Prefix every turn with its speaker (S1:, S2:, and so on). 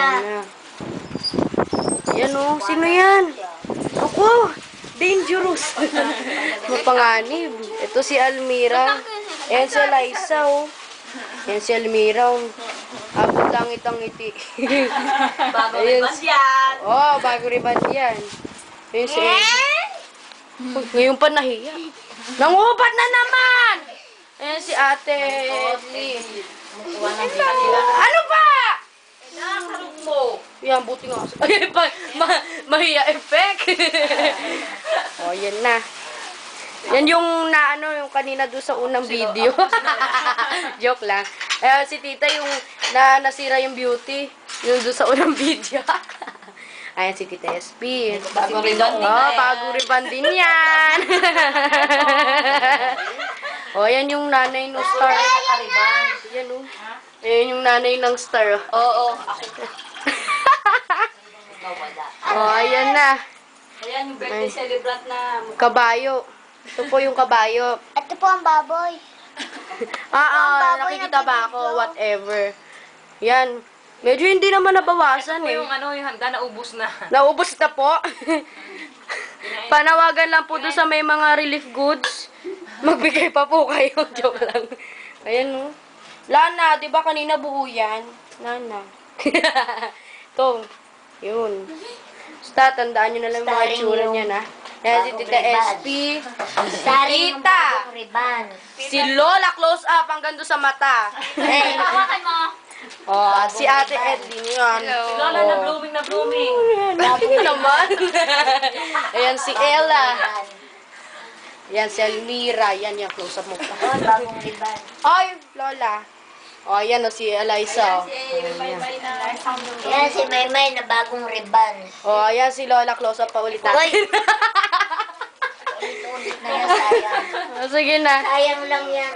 S1: na.
S2: Yan o, sino yan? Ako, dangerous. Mapanganib. Ito si Almira. Ayan si Eliza o. Ayan si Almira o. Abot langit ang ngiti.
S1: Bago
S2: Ayun.
S1: riband yan.
S2: Oh, bago riband yan. Ayan si Uy, ngayon pa nahiya. Nangupat na naman! Ayan si Ate Edley. Ano ba?
S1: Nakakarog mo.
S2: Yan, buti nga. Ay, mahiya effect. Oh, yan na. Yan yung yung kanina doon sa unang video. Joke lang. Si tita yung nasira yung beauty. Yung doon sa unang video. Ayan si Tita SP.
S1: Bago riband din
S2: Oh, bago riband din yan. Oh, yan yung nanay ng star. Yan oh. Ayan yung nanay ng star.
S1: Oo, ako.
S2: Oh, ayan na.
S1: Ayan yung birthday celebrant na.
S2: Kabayo. Ito po yung kabayo.
S3: Ito po ang baboy.
S2: Nakikita ba ako? Whatever. Yan. Medyo hindi naman nabawasan eh.
S1: Yung yung handa naubos na.
S2: Naubos na po. Panawagan lang po doon sa may mga relief goods. Magbigay pa po kayo. Joke lang. Ayan o. Lana, di ba kanina buo yan? Lana. Ito. Yun. Basta, tandaan nyo na lang mga itsura niya na. Ayan si Tita SP. Si Tita. Si Lola close up hanggang doon sa mata.
S1: Hawakan mo.
S2: Oh, si Ate Edlin yan.
S1: Si Lola na blooming na blooming.
S2: Bakit naman? Ayan si Ella. Yan si Almira. Yan yung close up mo pa.
S3: Bagong riban.
S2: Ay, Lola. Oh, yan o si Eliza.
S3: Yan si Maymay na bagong riban.
S2: Oh, ayan si Lola. Close up pa ulit natin.
S3: Ulit-ulit na yan, sayang.
S2: Sige na.
S3: Sayang lang yan.